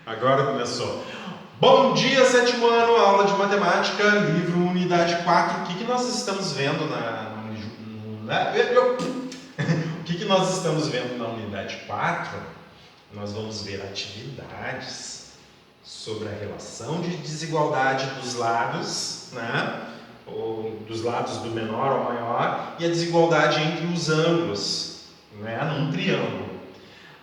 Agora começou. Bom dia, sétimo ano, aula de matemática, livro unidade 4. O que nós estamos vendo O que nós estamos vendo na unidade 4? Nós vamos ver atividades sobre a relação de desigualdade dos lados, né? Ou dos lados do menor ao maior, e a desigualdade entre os ângulos, né? Num triângulo.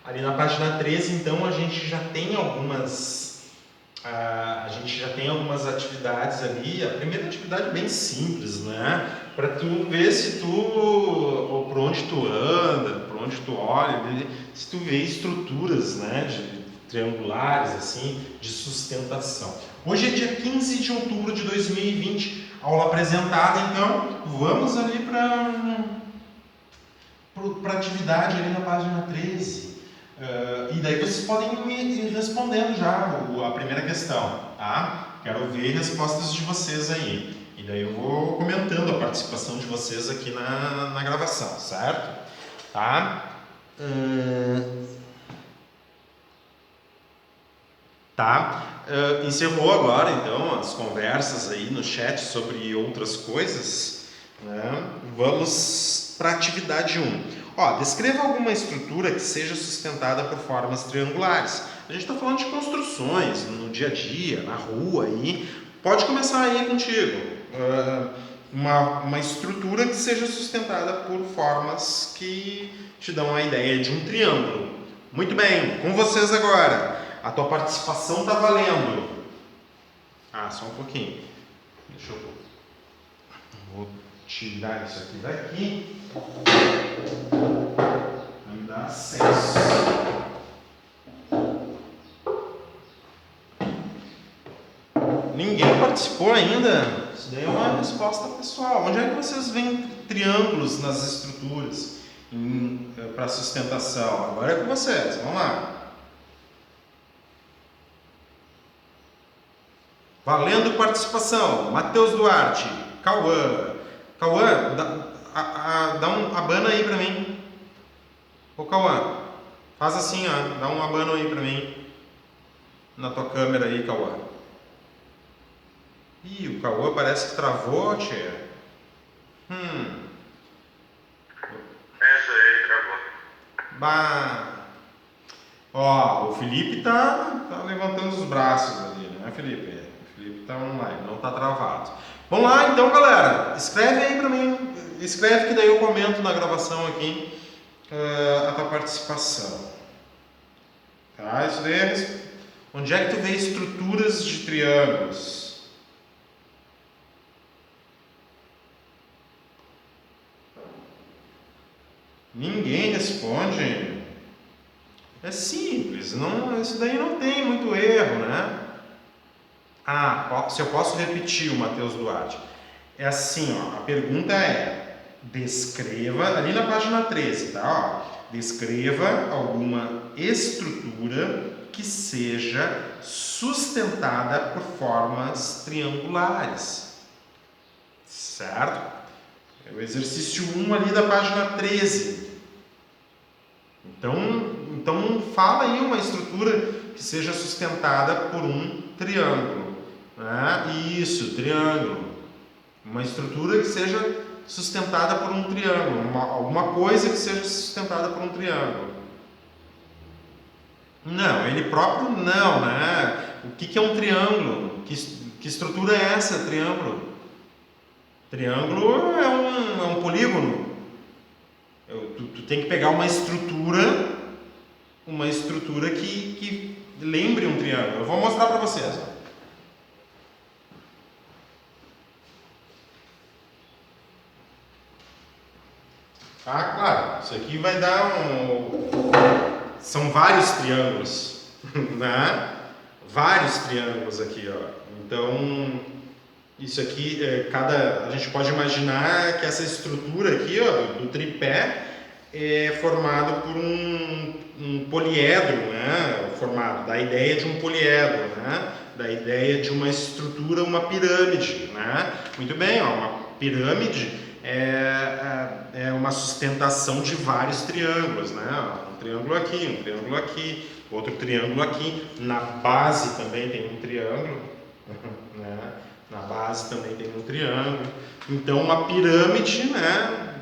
Ali na página 13, então, a gente já tem algumas atividades ali. A primeira atividade é bem simples, né? Para tu ver se tu, ou por onde tu anda, por onde tu olha, se tu vê estruturas, né, triangulares, assim, de sustentação. Hoje é dia 15 de outubro de 2020, aula apresentada, então vamos ali para a atividade ali na página 13. E daí vocês podem ir respondendo já a primeira questão, tá? Quero ver respostas de vocês aí. E daí eu vou comentando a participação de vocês aqui na gravação, certo? Tá? Encerrou agora, então, as conversas aí no chat sobre outras coisas, né? Vamos para a atividade 1. Descreva alguma estrutura que seja sustentada por formas triangulares. A gente está falando de construções no dia a dia, na rua aí. Pode começar aí contigo. Uma estrutura que seja sustentada por formas que te dão a ideia de um triângulo. Muito bem, com vocês agora. A tua participação está valendo. Só um pouquinho. Deixa eu... Vou tirar isso aqui daqui. Vai me dar acesso. Ninguém participou ainda? Isso daí é uma resposta pessoal. Onde é que vocês veem triângulos nas estruturas para sustentação? Agora é com vocês. Vamos lá. Valendo participação. Matheus Duarte. Cauã. Cauã, dá um abano aí pra mim. Ô Cauã, faz assim, ó. Dá um abano aí pra mim. Na tua câmera aí, Cauã. Ih, o Cauã parece que travou, tia. Essa aí travou. O Felipe tá levantando os braços ali, né, Felipe? O Felipe tá online, não tá travado. Vamos lá, então, galera. Escreve aí pra mim. Escreve que daí eu comento na gravação aqui a tua participação. Tá? Isso daí é... Onde é que tu vê estruturas de triângulos? Ninguém responde. É simples, isso daí não tem muito erro, né? Se eu posso repetir o Matheus Duarte. É assim, ó, a pergunta é: descreva, ali na página 13, tá? Descreva alguma estrutura que seja sustentada por formas triangulares. Certo? É o exercício 1 ali da página 13. Então fala aí uma estrutura que seja sustentada por um triângulo. Isso, triângulo. Uma estrutura que seja sustentada por um triângulo. Alguma coisa que seja sustentada por um triângulo. Não, ele próprio não, né? O que é um triângulo? Que estrutura é essa, triângulo? Triângulo é um polígono. Tu tem que pegar uma estrutura que lembre um triângulo. Eu vou mostrar para vocês. Claro, isso aqui vai dar São vários triângulos, né? Vários triângulos aqui, ó. Então, isso aqui, a gente pode imaginar que essa estrutura aqui, ó, do tripé, é formado por um poliedro, né? Formado da ideia de um poliedro, né? Da ideia de uma estrutura, uma pirâmide, né? Muito bem, ó, uma pirâmide é uma sustentação de vários triângulos, né? Um triângulo aqui, outro triângulo aqui. Na base também tem um triângulo, né? Na base também tem um triângulo. Então, uma pirâmide, né?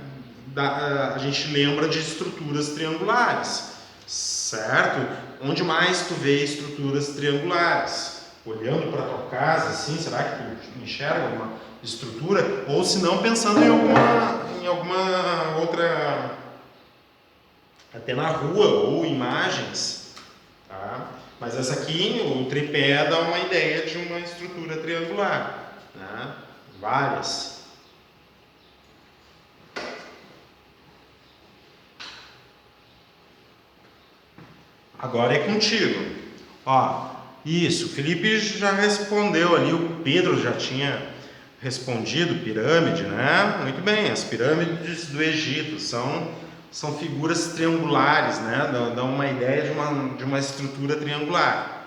A gente lembra de estruturas triangulares, certo? Onde mais tu vê estruturas triangulares? Olhando para tua casa, assim, será que tu enxerga uma estrutura? Ou se não, pensando em alguma outra, até na rua, ou imagens, tá? Mas essa aqui, o tripé, dá uma ideia de uma estrutura triangular, né? Várias. Agora é contigo. Ó, isso, o Felipe já respondeu ali, o Pedro já tinha respondido, pirâmide, né? Muito bem, as pirâmides do Egito são figuras triangulares, né? Dão uma ideia de uma estrutura triangular.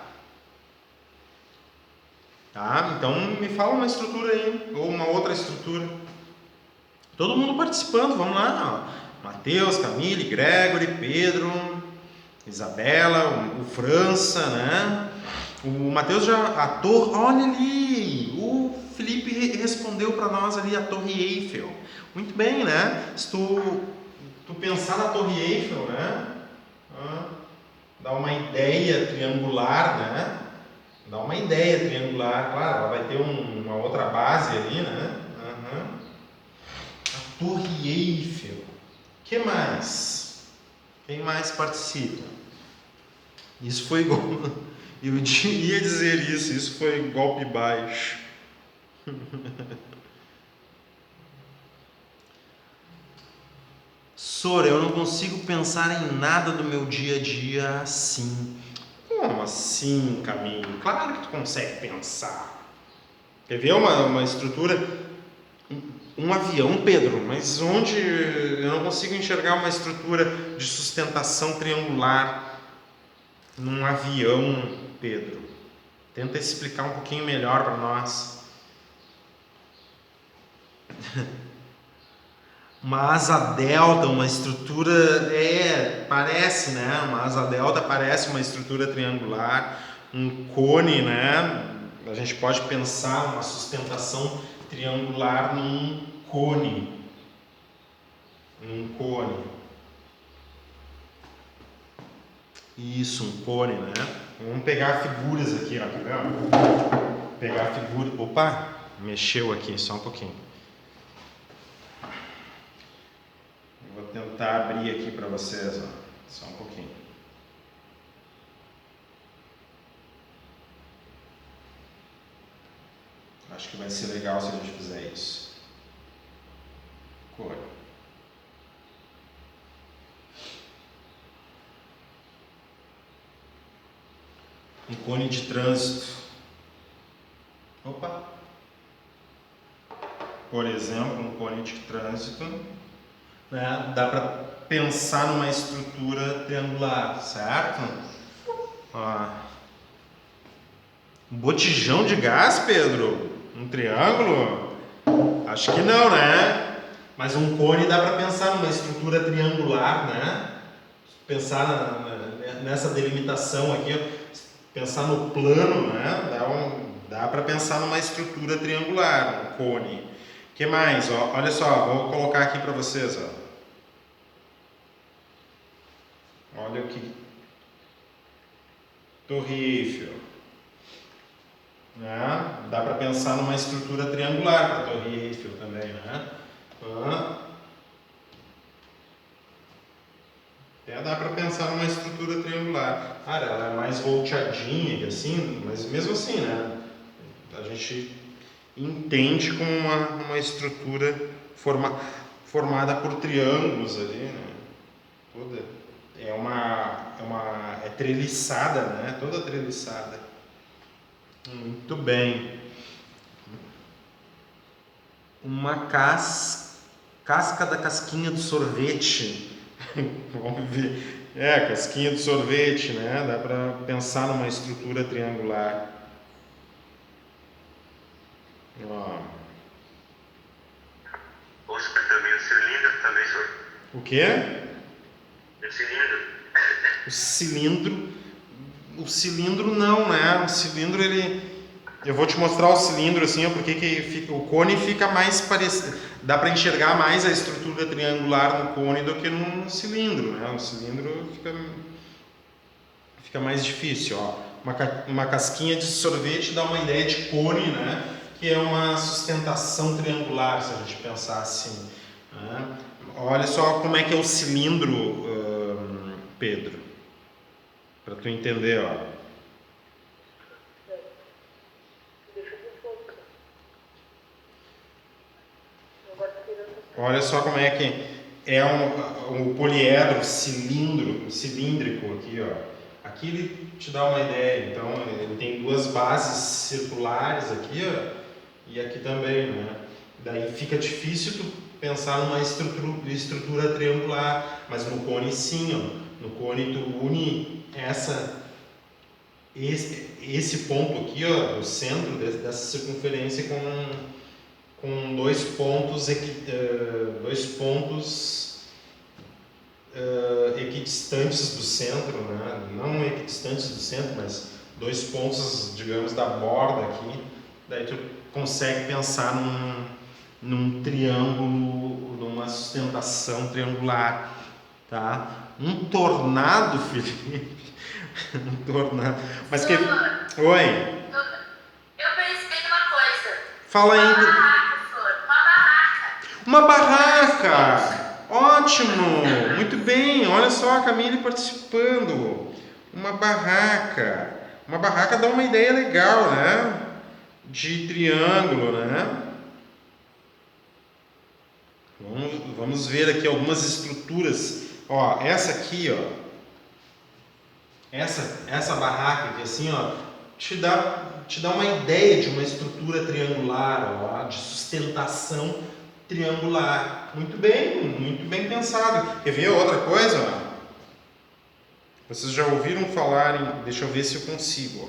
Tá? Então me fala uma estrutura aí, ou uma outra estrutura. Todo mundo participando, vamos lá. Ó. Matheus, Camille, Gregory, Pedro, Isabela, o França, né? O Matheus já. Olha ali! O Felipe respondeu para nós ali a Torre Eiffel. Muito bem, né? Se tu pensar na Torre Eiffel, né? Dá uma ideia triangular, né? Dá uma ideia triangular, claro, ela vai ter uma outra base ali, né? A Torre Eiffel. O que mais? Quem mais participa? Isso foi igual. Eu ia dizer isso foi golpe baixo. Sora, eu não consigo pensar em nada do meu dia a dia assim. Como assim, Caminho? Claro que tu consegue pensar. Quer ver uma estrutura? Um avião, Pedro, mas onde eu não consigo enxergar uma estrutura de sustentação triangular num avião, Pedro? Tenta explicar um pouquinho melhor para nós. Uma asa delta, uma estrutura, parece, né? Uma asa delta parece uma estrutura triangular, um cone, né? A gente pode pensar uma sustentação triangular num cone. Isso, um cone, né? Vamos pegar figuras aqui, ó. Pegar a figura. Opa, mexeu aqui, só um pouquinho. Vou tentar abrir aqui para vocês, ó. Só um pouquinho. Acho que vai ser legal se a gente fizer isso. Cor. Um cone de trânsito. Opa! Por exemplo, um cone de trânsito, né? Dá para pensar numa estrutura triangular, certo? Ó. Um botijão de gás, Pedro? Um triângulo? Acho que não, né? Mas um cone dá para pensar numa estrutura triangular, né? Pensar nessa delimitação aqui, ó. Pensar no plano, né? Dá para pensar numa estrutura triangular, um cone. O que mais? Ó, olha só, vou colocar aqui para vocês. Ó. Olha o que. Torre Eiffel. Né? Dá para pensar numa estrutura triangular para a Torre Eiffel também, né? Até dá para pensar numa estrutura triangular. Cara, ela é mais volteadinha, assim, mas mesmo assim, né? A gente entende como uma estrutura formada por triângulos ali, né? Toda é treliçada, né? Toda treliçada. Muito bem. Uma casca da casquinha do sorvete. Vamos ver. Casquinha do sorvete, né? Dá para pensar numa estrutura triangular. Ó. Ouça também o cilindro também, senhor. O quê? O cilindro. O cilindro O cilindro não, né? O cilindro eu vou te mostrar o cilindro assim, porque o cone fica mais parecido. Dá para enxergar mais a estrutura triangular no cone do que no cilindro, né? O cilindro fica mais difícil, ó. Uma casquinha de sorvete dá uma ideia de cone, né? Que é uma sustentação triangular, se a gente pensar assim, né? Olha só como é que é o cilindro, Pedro, para tu entender, ó. Olha só como é que é um poliedro cilíndrico aqui, ó. Aqui ele te dá uma ideia, então ele tem duas bases circulares aqui, ó, e aqui também, né? Daí fica difícil tu pensar numa estrutura triangular, mas no cone sim, ó. No cone tu une esse ponto aqui, ó, o centro dessa circunferência com dois pontos equidistantes do centro, né? Não equidistantes do centro, mas dois pontos, digamos, da borda aqui. Daí tu consegue pensar num triângulo, numa sustentação triangular, tá? Um tornado, Felipe. Um tornado. Mas que... Oi. Eu pensei numa coisa. Fala aí. Uma barraca, Flor. Uma barraca. Uma barraca! Ótimo! Muito bem! Olha só a Camille participando. Uma barraca. Uma barraca dá uma ideia legal, né? De triângulo, né? Vamos ver aqui algumas estruturas. Ó, essa aqui, ó. Essa barraca aqui, assim, ó, te dá uma ideia de uma estrutura triangular, ó, de sustentação triangular. Muito bem pensado. Quer ver outra coisa? Ó? Vocês já ouviram falar em... Deixa eu ver se eu consigo. Ó.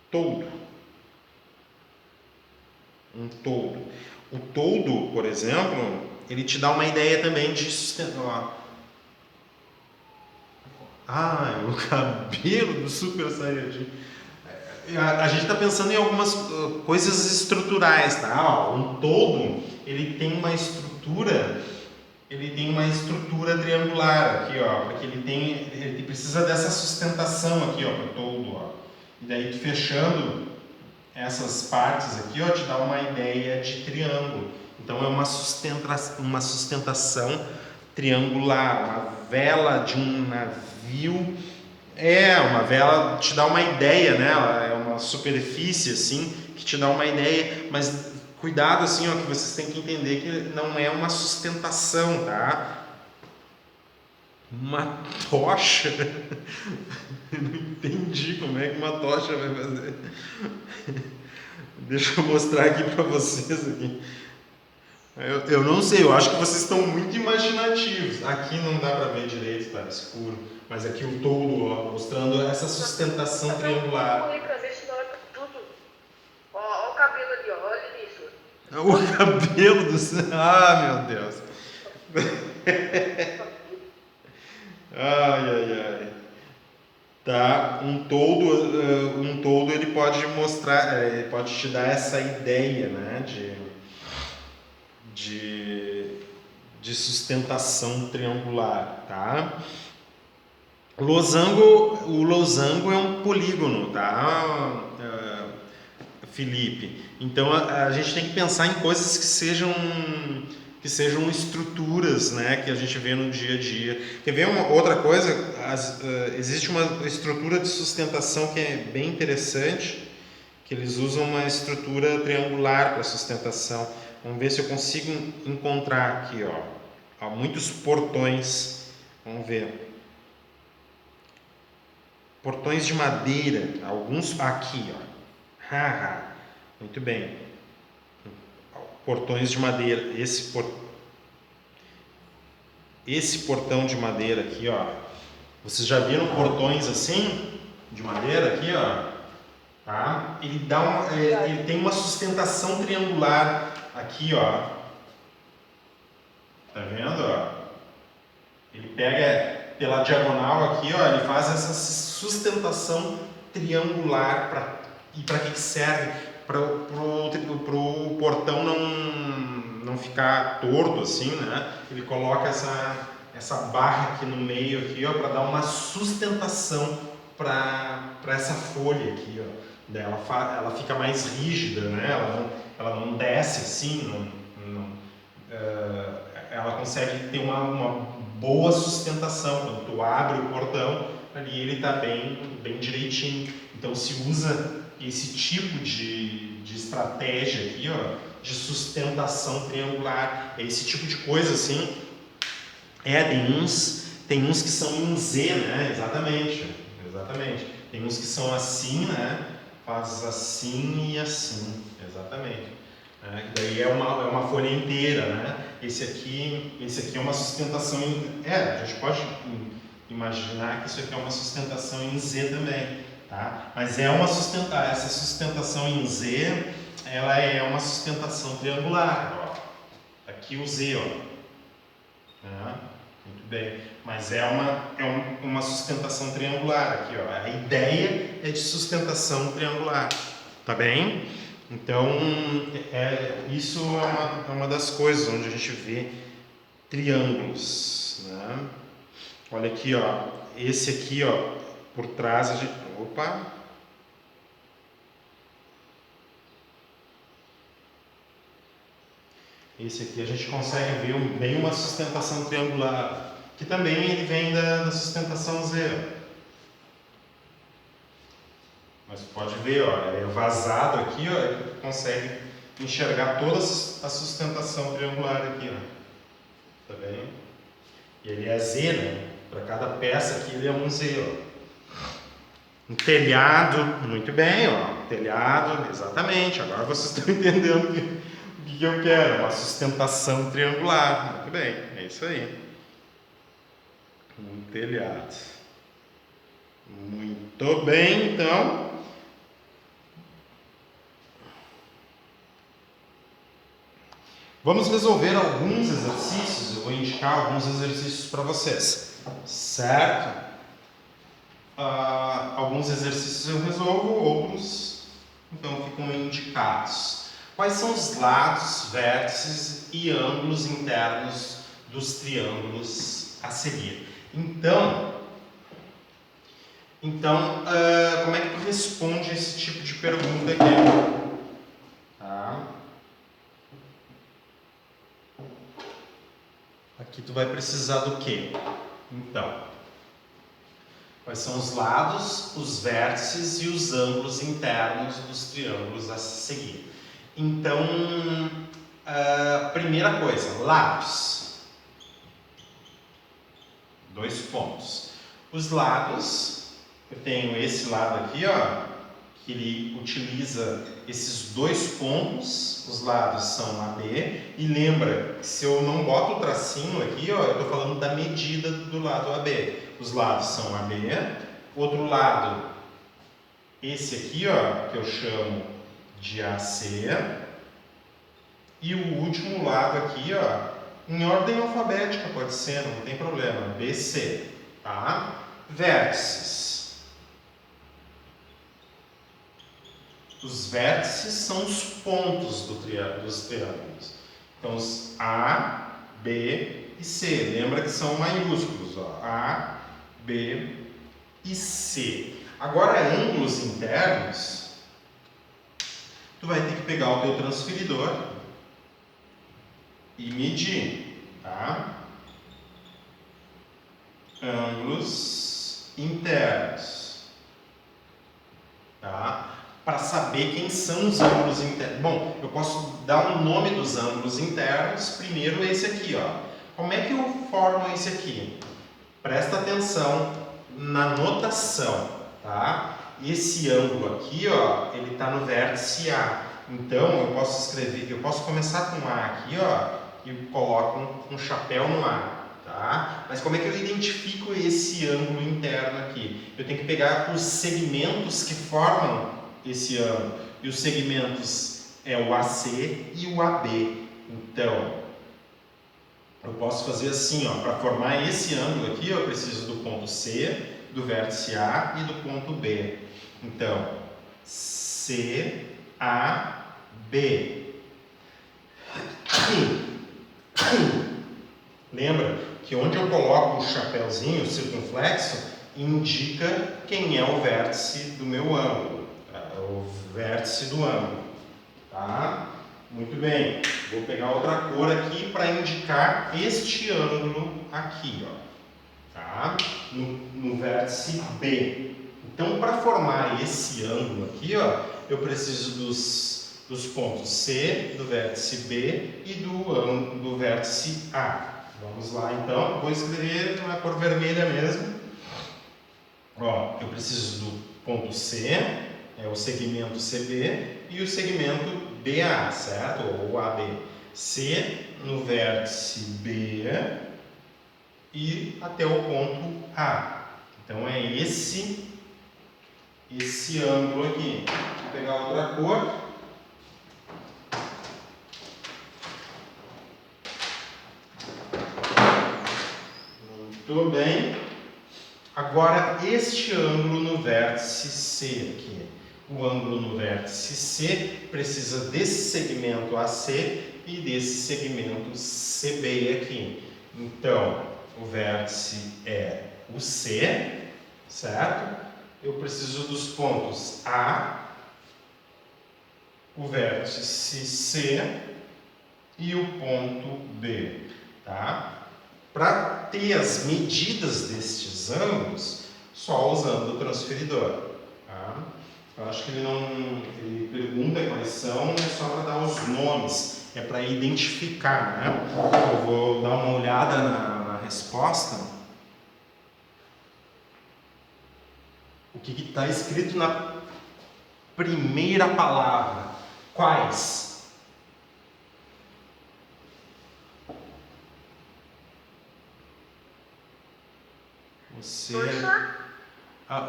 Toldo. Um toldo. O toldo, por exemplo, ele te dá uma ideia também de sustentação. Ah, o cabelo do Super Saiyajin. A gente está pensando em algumas coisas estruturais, tá? Ó, um todo, ele tem uma estrutura triangular aqui, ó, porque ele precisa dessa sustentação aqui, ó, para o todo, ó. E daí tu fechando essas partes aqui, ó, te dá uma ideia de triângulo. Então é uma sustentação triangular, uma vela de um navio. Uma vela te dá uma ideia, né? Ela é uma superfície assim que te dá uma ideia, mas cuidado assim, ó, que vocês têm que entender que não é uma sustentação, tá? Uma tocha? Eu não entendi como é que uma tocha vai fazer. Deixa eu mostrar aqui para vocês aqui. Eu não sei, eu acho que vocês estão muito imaginativos. Aqui não dá para ver direito, tá escuro. Mas aqui o todo, ó, mostrando essa sustentação triangular. Ó o cabelo ali, ó, olha isso. O cabelo do céu. Ah, meu Deus. Ai. Tá, um todo ele pode mostrar, ele pode te dar essa ideia, né, de sustentação triangular, tá? O losango é um polígono, tá, Felipe? Então a gente tem que pensar em coisas que sejam estruturas, né, que a gente vê no dia a dia. Quer ver uma outra coisa? Existe uma estrutura de sustentação que é bem interessante, que eles usam uma estrutura triangular para sustentação. Vamos ver se eu consigo encontrar aqui, ó. Há muitos portões. Vamos ver. Portões de madeira, alguns aqui, ó. Muito bem. Portões de madeira. Esse portão de madeira aqui, ó. Vocês já viram portões assim de madeira aqui, ó? Tá? Ele tem uma sustentação triangular aqui, ó. Tá vendo, ó? Ele pega pela diagonal aqui, ó, ele faz essa sustentação triangular. E para que serve? Para o portão não ficar torto assim, né? Ele coloca essa barra aqui no meio aqui, ó, para dar uma sustentação para essa folha aqui, ó. Daí ela fica mais rígida, né? Ela não desce assim, ela consegue ter uma boa sustentação. Quando tu abre o portão, ali ele está bem direitinho. Então se usa esse tipo de estratégia aqui, ó, de sustentação triangular. É esse tipo de coisa assim. Tem uns que são em Z, né? Exatamente. Tem uns que são assim, né? Faz assim e assim, exatamente. Daí é uma folha inteira, né? Esse aqui é uma sustentação a gente pode imaginar que isso aqui é uma sustentação em Z também, tá? Mas essa sustentação em Z, ela é uma sustentação triangular, ó. Aqui o Z, ó. Muito bem, mas é uma sustentação triangular aqui, ó. A ideia é de sustentação triangular, tá bem? Então, isso é uma das coisas onde a gente vê triângulos, né? Olha aqui, ó. Esse aqui, ó, por trás a gente... Opa! Esse aqui a gente consegue ver bem uma sustentação triangular, que também ele vem da sustentação Z. Mas pode ver, ó, é vazado aqui, ó, e tu consegue enxergar toda a sustentação triangular aqui, ó. Tá bem? E ele é Z, né? Para cada peça aqui ele é um Z, ó. Um telhado, muito bem, ó. Telhado, exatamente. Agora vocês estão entendendo o que eu quero, uma sustentação triangular. Muito bem, é isso aí. Um telhado. Muito bem, então. Vamos resolver alguns exercícios. Eu vou indicar alguns exercícios para vocês, certo? Alguns exercícios eu resolvo, outros então ficam indicados. Quais são os lados, vértices e ângulos internos dos triângulos a seguir? Então, como é que tu responde esse tipo de pergunta aqui? Tá? Aqui tu vai precisar do quê? Então, quais são os lados, os vértices e os ângulos internos dos triângulos a seguir? Então, primeira coisa, lados. 2 pontos. Os lados, eu tenho esse lado aqui, ó, que ele utiliza esses 2 pontos, os lados são AB, e lembra que se eu não boto o tracinho aqui, ó, eu estou falando da medida do lado AB. Os lados são AB, outro lado, esse aqui, ó, que eu chamo de AC, e o último lado aqui, ó, em ordem alfabética pode ser, não tem problema, BC, tá? Vértices. Os vértices são os pontos dos triângulos. Então, os A, B e C. Lembra que são maiúsculos, ó. A, B e C. Agora, ângulos internos, tu vai ter que pegar o teu transferidor e medir, tá? Ângulos internos, tá? Para saber quem são os ângulos internos. Bom, eu posso dar um nome dos ângulos internos. Primeiro esse aqui, ó. Como é que eu formo esse aqui? Presta atenção na notação, tá? Esse ângulo aqui, ó, ele está no vértice A. Então eu posso começar com A aqui, ó, e coloco um chapéu no A. Tá? Mas como é que eu identifico esse ângulo interno aqui? Eu tenho que pegar os segmentos que formam esse ângulo. E os segmentos é o AC e o AB. Então, eu posso fazer assim, ó, para formar esse ângulo aqui, eu preciso do ponto C, do vértice A e do ponto B. Então, C, A, B. Lembra que onde eu coloco o chapéuzinho, o circunflexo, indica quem é o vértice do meu ângulo, o vértice do ângulo, tá? Muito bem, vou pegar outra cor aqui para indicar este ângulo aqui, ó, tá? No vértice B. Então, para formar esse ângulo aqui, ó, eu preciso dos pontos C, do vértice B e do vértice A. Vamos lá, então. Vou escrever na cor vermelha mesmo. Ó, eu preciso do ponto C, é o segmento CB, e o segmento BA, certo? Ou AB. C no vértice B e até o ponto A. Então, é esse ângulo aqui. Vou pegar outra cor. Muito bem. Agora, este ângulo no vértice C aqui. O ângulo no vértice C precisa desse segmento AC e desse segmento CB aqui. Então, o vértice é o C, certo? Eu preciso dos pontos A, o vértice C e o ponto B, tá? Para ter as medidas destes ângulos, só usando o transferidor, tá? Eu acho que ele pergunta quais são, é só para dar os nomes, é para identificar, né? Eu vou dar uma olhada na resposta. O que está escrito na primeira palavra? Quais?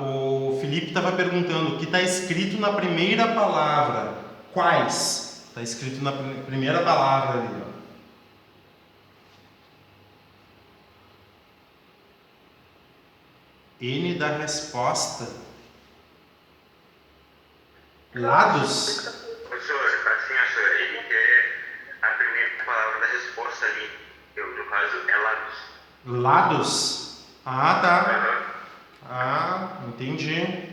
O Felipe estava perguntando o que está escrito na primeira palavra. Quais? Está escrito na primeira palavra ali, ó. N da resposta. Lados? Professor, assim, senhor, ele quer a primeira palavra da resposta ali. No caso, é lados. Lados? Ah, tá. Ah, entendi.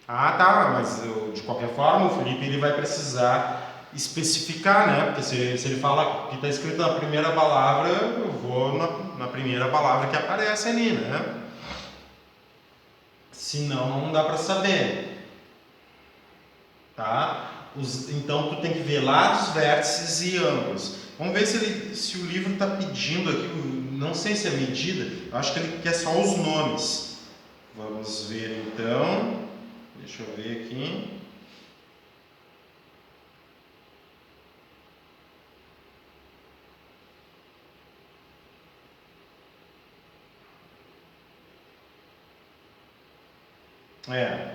Ah, tá, mas de qualquer forma o Felipe ele vai precisar especificar, né? Porque se ele fala que está escrito na primeira palavra, eu vou na primeira palavra que aparece ali, né? Senão não dá para saber, tá? Então tu tem que ver lados, vértices e ângulos. Vamos ver se o livro está pedindo aqui, não sei se é medida, eu acho que ele quer só os nomes. Vamos ver então, deixa eu ver aqui.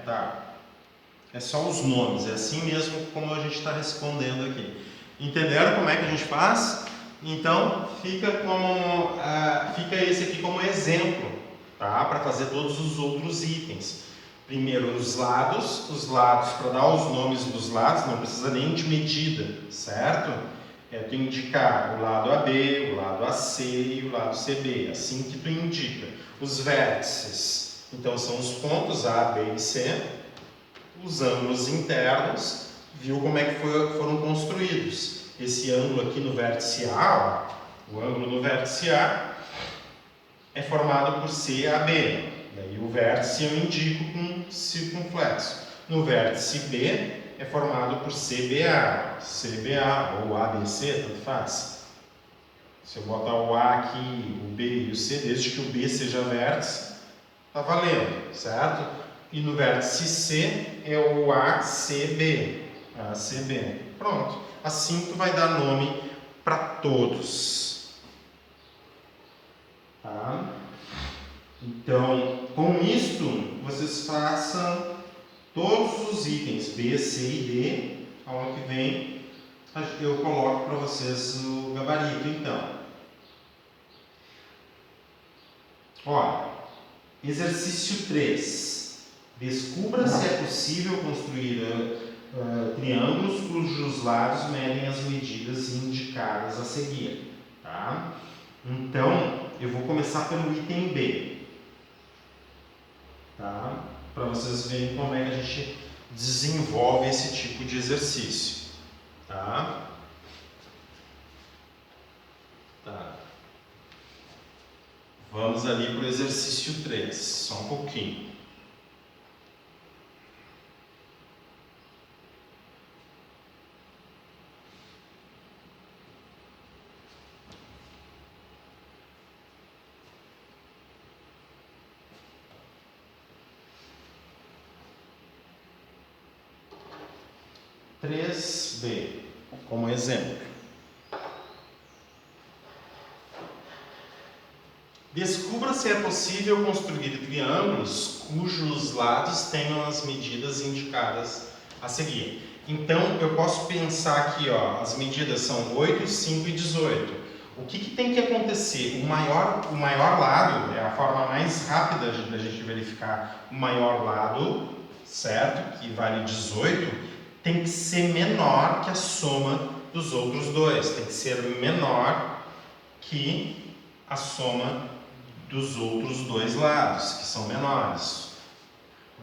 Tá. É só os nomes, é assim mesmo como a gente está respondendo aqui. Entenderam como é que a gente faz? Então, fica esse aqui como exemplo, tá? Para fazer todos os outros itens. Primeiro, os lados para dar os nomes dos lados, não precisa nem de medida, certo? Tu indicar o lado AB, o lado AC e o lado CB, assim que tu indica. Os vértices, então são os pontos A, B e C. Os ângulos internos, viu como é que foram construídos. Esse ângulo aqui no vértice A, ó, o ângulo no vértice A é formado por CAB. Daí o vértice eu indico com circunflexo. No vértice B é formado por CBA ou ABC, tanto faz. Se eu botar o A aqui, o B e o C, desde que o B seja vértice, tá valendo, certo? E no vértice C é o ACB. Pronto. Assim tu vai dar nome para todos. Tá? Então, com isto, vocês façam todos os itens B, C e D. Ao ano que vem, eu coloco para vocês o gabarito, então. Ó, exercício 3. Descubra se é possível construir triângulos cujos lados medem as medidas indicadas a seguir. Tá? Então, eu vou começar pelo item B. Tá? Para vocês verem como é que a gente desenvolve esse tipo de exercício. Tá? Tá. Vamos ali para o exercício 3, só um pouquinho. Três B, como exemplo. Descubra se é possível construir triângulos cujos lados tenham as medidas indicadas a seguir. Então, eu posso pensar aqui, ó, as medidas são 8, 5 e 18. O que tem que acontecer? O maior lado, é a forma mais rápida da gente verificar o maior lado, certo? Que vale 18, tem que ser menor que a soma dos outros dois. Tem que ser menor que a soma dos outros dois lados, que são menores.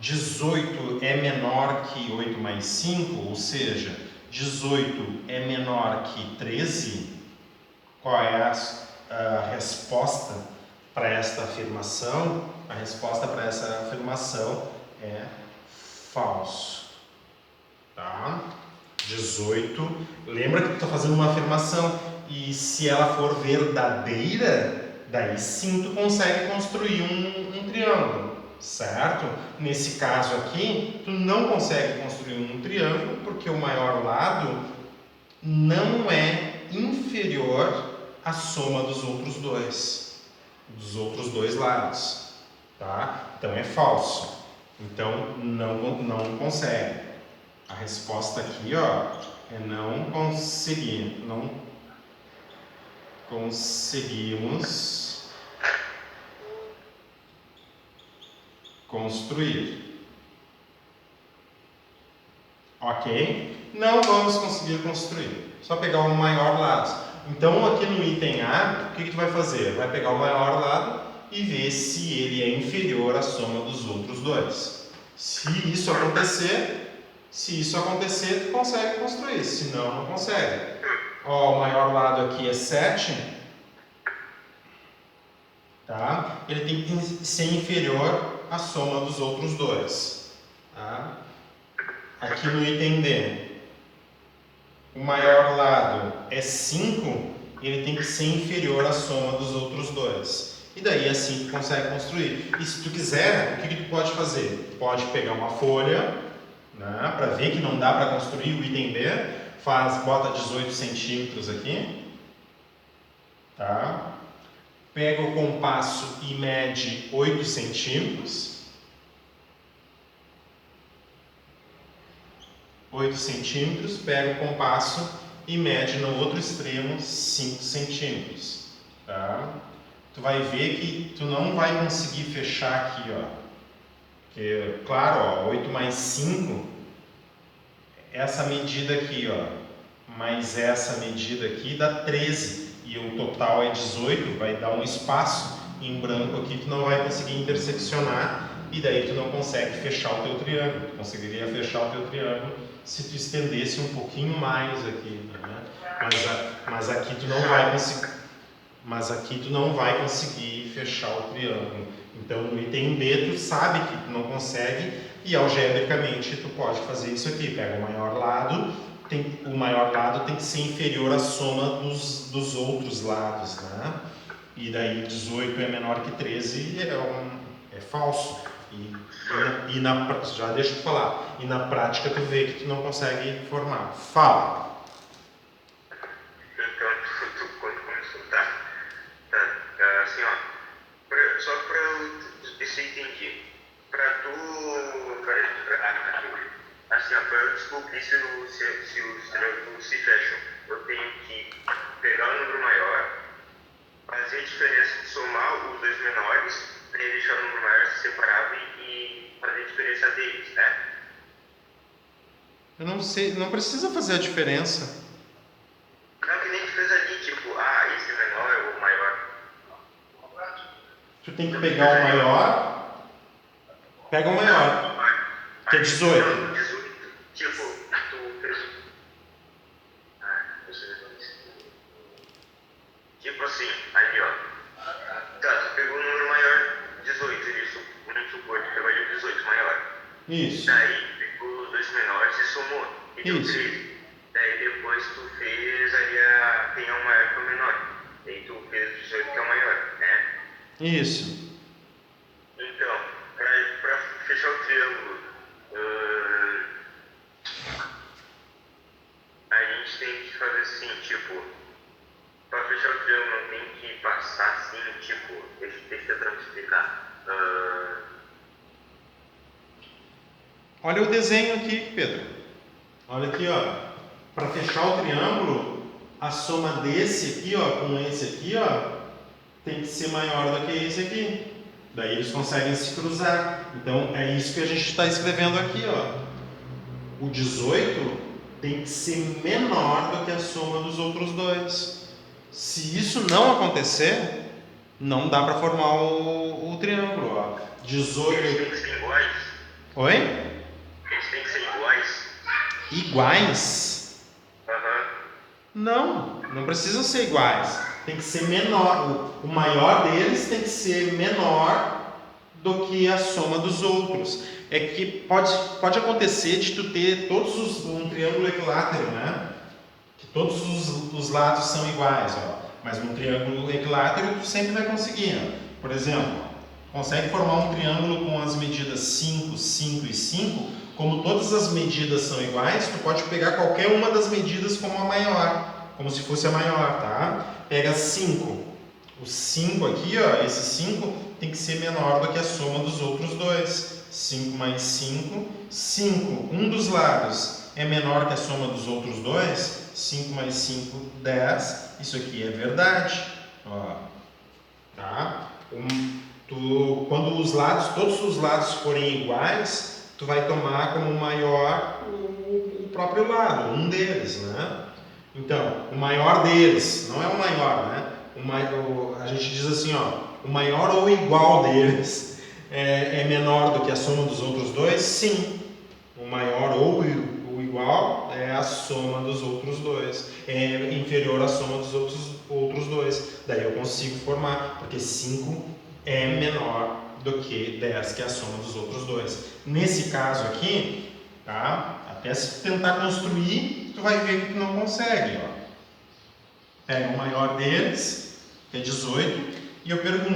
18 é menor que 8 mais 5, ou seja, 18 é menor que 13. Qual é a resposta para esta afirmação? A resposta para essa afirmação é falso. Tá? 18. Lembra que tu está fazendo uma afirmação e se ela for verdadeira, daí sim tu consegue construir um triângulo, certo? Nesse caso aqui, tu não consegue construir um triângulo porque o maior lado não é inferior à soma dos outros dois lados, tá? Então é falso. Então não consegue. A resposta aqui, ó, é não conseguir, não conseguimos construir. Ok? Não vamos conseguir construir. Só pegar o maior lado. Então, aqui no item A, o que tu vai fazer? Vai pegar o maior lado e ver se ele é inferior à soma dos outros dois. Se isso acontecer, tu consegue construir. Se não, não consegue. Ó, o maior lado aqui é 7. Tá? Ele tem que ser inferior à soma dos outros dois. Tá? Aqui no item D, o maior lado é 5, ele tem que ser inferior à soma dos outros dois. E daí assim tu consegue construir. E se tu quiser, o que tu pode fazer? Tu pode pegar uma folha, né, para ver que não dá para construir o item B, bota 18 centímetros aqui, tá? Pega o compasso e mede 8 centímetros. 8 centímetros, pega o compasso e mede no outro extremo 5 centímetros. Tá? Tu vai ver que tu não vai conseguir fechar aqui, ó. Porque, claro, ó, 8 mais 5, essa medida aqui, ó, mais essa medida aqui dá 13. E o total é 18, vai dar um espaço em branco aqui, tu não vai conseguir interseccionar e daí tu não consegue fechar o teu triângulo. Tu conseguiria fechar o teu triângulo se tu estendesse um pouquinho mais aqui, né? Mas aqui tu não vai conseguir. Mas aqui tu não vai conseguir fechar o triângulo. Então no item B tu sabe que tu não consegue e algebricamente tu pode fazer isso aqui. Pega o maior lado tem que ser inferior à soma dos outros lados, né? E daí 18 é menor que 13 é falso. Já deixa eu falar. E na prática tu vê que tu não consegue formar. Fala. Então, quando começou, tá? Assim, ó, só pra eu ver se eu entendi. Assim, ó, pra eu descobrir se os triângulos se fecham, eu tenho que pegar um número maior, fazia diferença de somar os dois menores, daí deixar o número maior, se separava e fazia a diferença deles, né? Eu não sei, não precisa fazer a diferença. Não, que nem tu fez ali, tipo, esse menor é o maior. Tu tem que pegar o maior, pega o maior, que é 18. Não, 18. Tipo, tu fez. Não sei. Tipo assim, aí ó. Tá, tu pegou o número maior, 18, isso. Vamos supor, tu pegou ali o 18 maior. Isso, Daí pegou os dois menores e somou. E deu Isso. 13. Daí depois tu fez ali quem é o maior que é o menor. Daí tu fez 18 que é o maior, né? isso. Então, pra fechar o triângulo, a gente tem que fazer assim, tipo, pra fechar o triângulo não tem que passar assim, tipo, deixa eu tentar me explicar. Olha o desenho aqui, Pedro. Olha aqui, ó. Para fechar o triângulo, a soma desse aqui, ó, com esse aqui, ó, tem que ser maior do que esse aqui. Daí eles conseguem se cruzar. Então é isso que a gente está escrevendo aqui, ó. O 18 tem que ser menor do que a soma dos outros dois. Se isso não acontecer, não dá para formar o triângulo, ó. Eles 18. têm que ser iguais? Oi? Eles têm que ser iguais? Iguais? Aham. Não precisa ser iguais. Tem que ser menor. O maior deles tem que ser menor do que a soma dos outros. É que pode acontecer de tu ter um triângulo equilátero, né? Que todos os lados são iguais, ó. Mas um triângulo equilátero tu sempre vai conseguir, ó. Por exemplo, consegue formar um triângulo com as medidas 5, 5 e 5. Como todas as medidas são iguais, tu pode pegar qualquer uma das medidas como a maior, como se fosse a maior, tá? Pega 5. O 5 aqui, ó, esse 5 tem que ser menor do que a soma dos outros dois. 5 mais 5, 5. Um dos lados é menor que a soma dos outros dois. 5 mais 5, 10. Isso aqui é verdade, ó. Tá? Quando todos os lados forem iguais, tu vai tomar como maior o próprio lado, um deles, né? Então, o maior deles, não é o maior, né? A gente diz assim, ó, o maior ou igual deles é menor do que a soma dos outros dois? Sim. O maior ou o igual é a soma dos outros dois. É inferior à soma dos outros dois. Daí eu consigo formar, porque 5 é menor do que 10, que é a soma dos outros dois. Nesse caso aqui, tá? Até se tentar construir, tu vai ver que tu não consegue, ó. Pega o maior deles, que é 18, e eu pergunto: